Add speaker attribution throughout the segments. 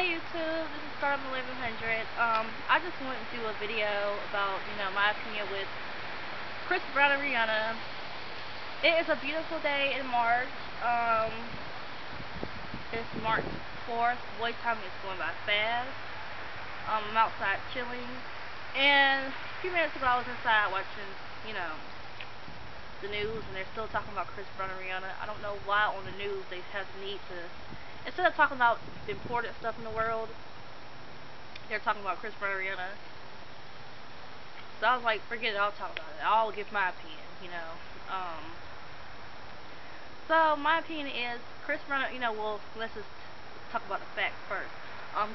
Speaker 1: Hey YouTube, this is Star 1100. I just wanted to do a video about, my opinion with Chris Brown and Rihanna. It is a beautiful day in March. It's March 4th. Boy, time is going by fast. I'm outside chilling, and a few minutes ago I was inside watching, the news, and they're still talking about Chris Brown and Rihanna. I don't know why on the news they have the need to, instead of talking about the important stuff in the world, they're talking about Chris Brown and Rihanna. So I was like, forget it, I'll talk about it. I'll give my opinion. So my opinion is Chris Brown, well, let's just talk about the facts first.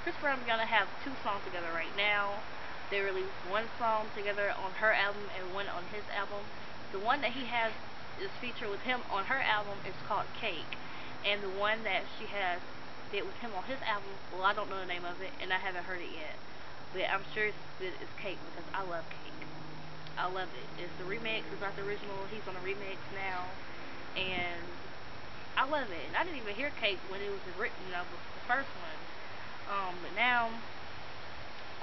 Speaker 1: Chris Brown and Rihanna have two songs together right now. They released one song together on her album and one on his album. The one that he has is featured with him on her album is called Cake, and the one that she has did with him on his album, well, I don't know the name of it, and I haven't heard it yet, but I'm sure it's good as Cake because I love Cake. I love it. It's the remix. It's not the original. He's on the remix now, and I love it. And I didn't even hear Cake when it was written, the first one. But now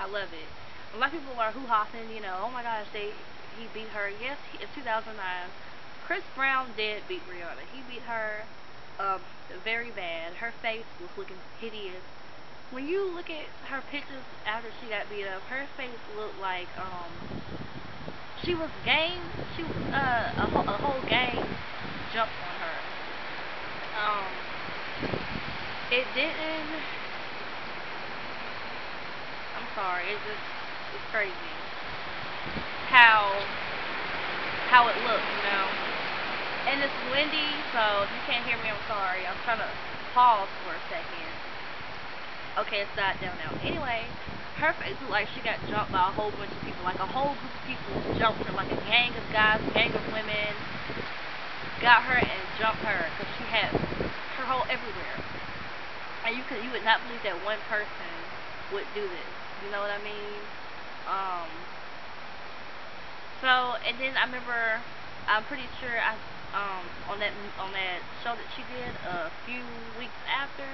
Speaker 1: I love it. A lot of people are hoo-hopping, oh my gosh, he beat her. Yes, in 2009, Chris Brown did beat Rihanna. He beat her very bad. Her face was looking hideous. When you look at her pictures after she got beat up, her face looked like she was game. She was a whole gang jumped on her. It didn't. I'm sorry. It's crazy how it looks. And it's windy, so if you can't hear me, I'm sorry. I'm trying to pause for a second. Okay, it's died down now. Anyway, her face looked like she got jumped by a whole bunch of people. Like a whole group of people jumped her, like a gang of guys, a gang of women, got her and jumped her because she had her whole everywhere. And you would not believe that one person would do this. You know what I mean? And then I remember, I'm pretty sure on that show that she did a few weeks after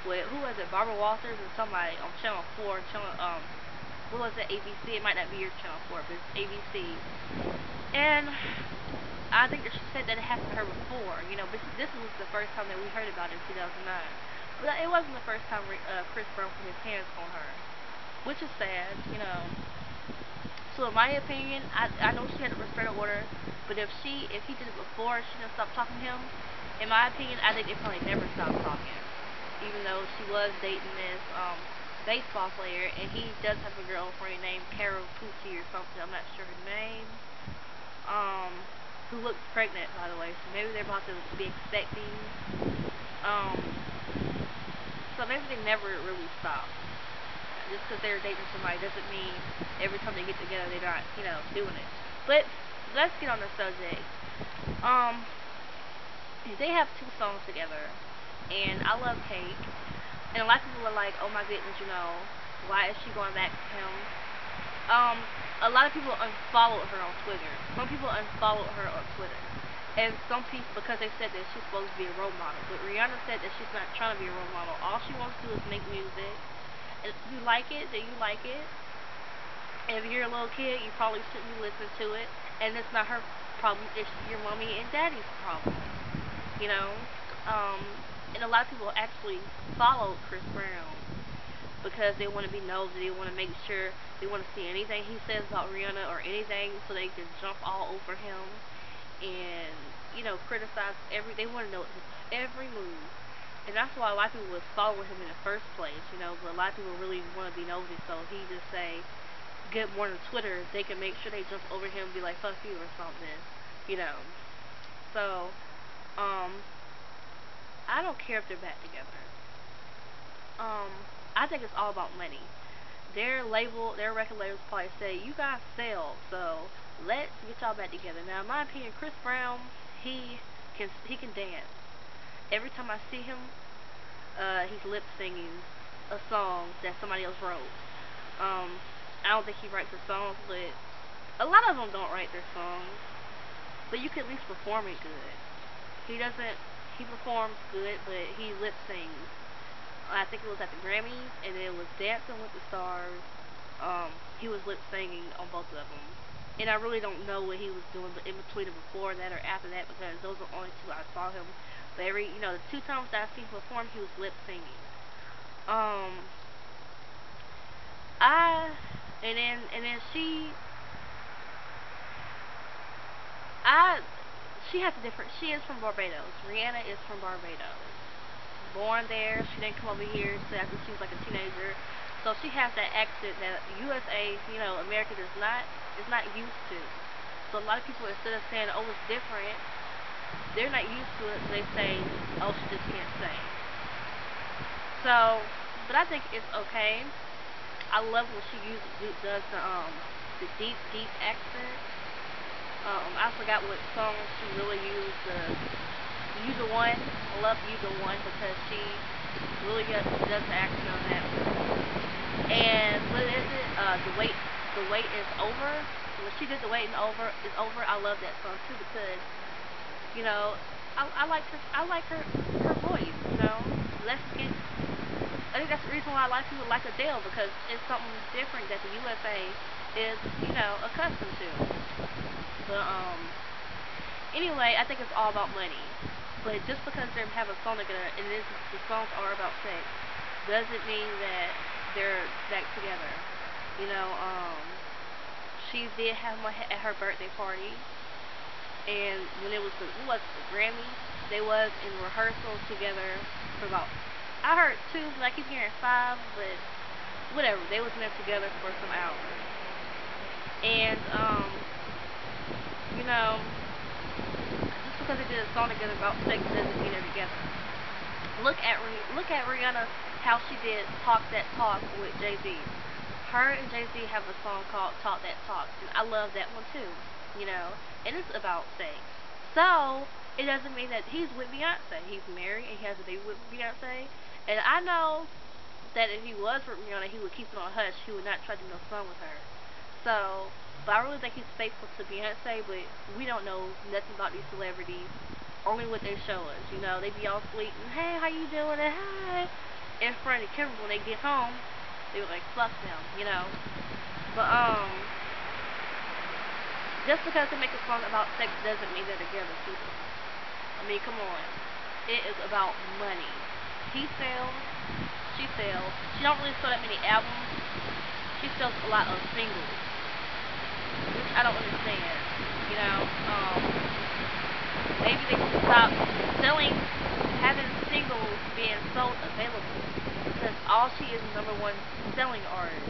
Speaker 1: with, who was it, Barbara Walters and somebody on Channel 4, what was it, ABC? It might not be your Channel 4, but it's ABC. And I think that she said that it happened to her before, but this was the first time that we heard about it in 2009. But it wasn't the first time Chris Brown put his hands on her, which is sad. So in my opinion, I know she had a restraining order, but if he did it before she didn't stop talking to him, in my opinion, I think they probably never stopped talking. Even though she was dating this baseball player, and he does have a girlfriend named Carol Pucci or something, I'm not sure her name, who looks pregnant, by the way, so maybe they're about to be expecting. So maybe they never really stopped. Just because they're dating somebody doesn't mean every time they get together they're not, doing it. But let's get on the subject. They have two songs together, and I love Cake. And a lot of people are like, oh my goodness, why is she going back to him? A lot of people unfollowed her on Twitter. Some people unfollowed her on Twitter. And some people, because they said that she's supposed to be a role model. But Rihanna said that she's not trying to be a role model. All she wants to do is make music. And if you like it, then you like it. If you're a little kid, you probably shouldn't be listening to it. And it's not her problem, it's your mommy and daddy's problem. And a lot of people actually follow Chris Brown because they want to be nosy, they want to make sure, they want to see anything he says about Rihanna or anything so they can jump all over him and, criticize they want to know his every move. And that's why a lot of people would follow him in the first place, but a lot of people really want to be nosy, so he just say good morning Twitter, they can make sure they jump over him and be like, fuck you or something. So, I don't care if they're back together. I think it's all about money. Their record labels probably say, you guys sell, so let's get y'all back together. Now, in my opinion, Chris Brown, he can dance. Every time I see him, he's lip singing a song that somebody else wrote. I don't think he writes the songs, but a lot of them don't write their songs. But you can at least perform it good. He performs good, but he lip sings. I think it was at the Grammys, and it was Dancing with the Stars. He was lip singing on both of them, and I really don't know what he was doing, but in between and before that or after that, because those are the only two I saw him. But the 2 times that I seen him perform, he was lip singing. Um, I and then I she has a different. She is from Barbados. Rihanna is from Barbados. Born there. She didn't come over here till after she was like a teenager. So she has that accent that USA, America does not is not used to. So a lot of people, instead of saying, "Oh, it's different," they're not used to it. So they say, "Oh, she just can't sing." So, but I think it's okay. I love when she does the deep deep accent. I forgot what song she really used. You the One. I love You the One because she really does the accent on that one. And what is it? The wait is over. When she did the wait and over is over, I love that song too because you know I like her voice. Let's get. I think that's the reason why a lot of people like Adele because it's something different that the USA is accustomed to. But anyway, I think it's all about money. But just because they have a song together and the songs are about sex, doesn't mean that they're back together. You know, she did have one at her birthday party, and when it was the Grammys, they was in rehearsal together for about. I heard 2, but I keep hearing 5, but whatever. They was in there together for some hours, and you know, just because they did a song together about sex doesn't mean they're together. Look at Rihanna, how she did "Talk That Talk" with Jay Z. Her and Jay Z have a song called "Talk That Talk," and I love that one too. And it's about sex. So it doesn't mean that he's with Beyonce. He's married and he has a baby with Beyonce. And I know that if he was with Rihanna, he would keep it on hush. He would not try to do no fun with her. So, but I really think he's faithful to Beyonce. But we don't know nothing about these celebrities. Only what they show us. They be all sweet and hey, how you doing? And hi. In front of the camera when they get home, they were like fuck them. But just because they make a song about sex doesn't mean they're together, people. I mean, come on. It is about money. He sells, she sells. She don't really sell that many albums. She sells a lot of singles, which I don't understand. You know, um, maybe they should stop selling, having singles being sold available, because all she is number one selling artist,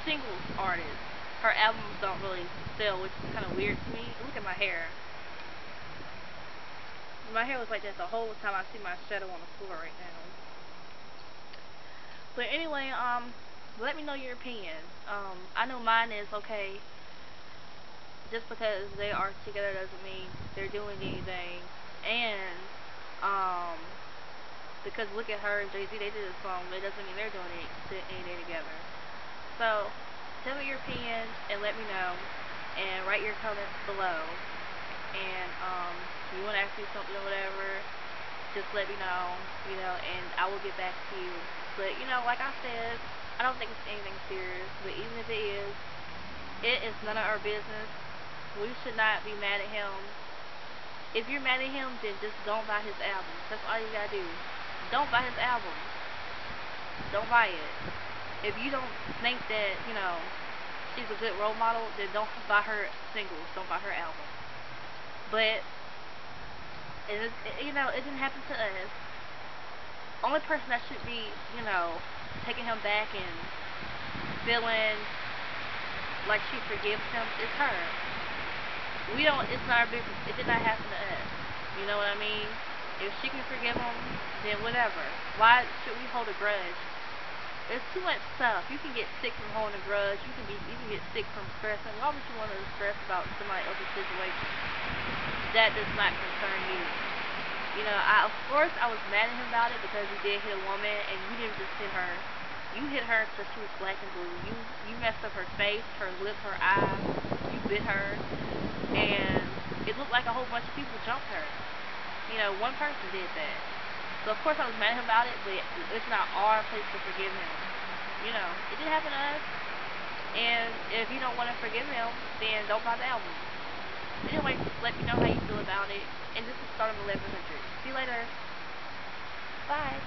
Speaker 1: singles artist. Her albums don't really sell, which is kind of weird to me. Look at my hair. My hair was like that the whole time. I see my shadow on the floor right now. But anyway, let me know your opinion. I know mine is okay. Just because they are together doesn't mean they're doing anything. And um, because look at her and Jay Z, they did a song, but it doesn't mean they're doing anything together. So tell me your opinion and let me know. And write your comments below. And if you want to ask me something or whatever, just let me know, and I will get back to you. But like I said, I don't think it's anything serious. But even if it is none of our business. We should not be mad at him. If you're mad at him, then just don't buy his album. That's all you gotta do. Don't buy his album. Don't buy it. If you don't think that she's a good role model, then don't buy her singles. Don't buy her album. But it didn't happen to us. Only person that should be, taking him back and feeling like she forgives him is her. We don't. It's not our business. It did not happen to us. You know what I mean? If she can forgive him, then whatever. Why should we hold a grudge? There's too much stuff. You can get sick from holding a grudge. You can get sick from stressing. Why would you want to stress about somebody else's situation? That does not concern you. Of course I was mad at him about it because he did hit a woman and you didn't just hit her. You hit her because she was black and blue. You messed up her face, her lip, her eye. You bit her, and it looked like a whole bunch of people jumped her. One person did that. So of course I was mad at him about it, but it's not our place to forgive him. You know, it did happen to us, and if you don't want to forgive him, then don't buy the album. Anyway, just let me know how you feel about it. And this is the start of 1100. See you later. Bye.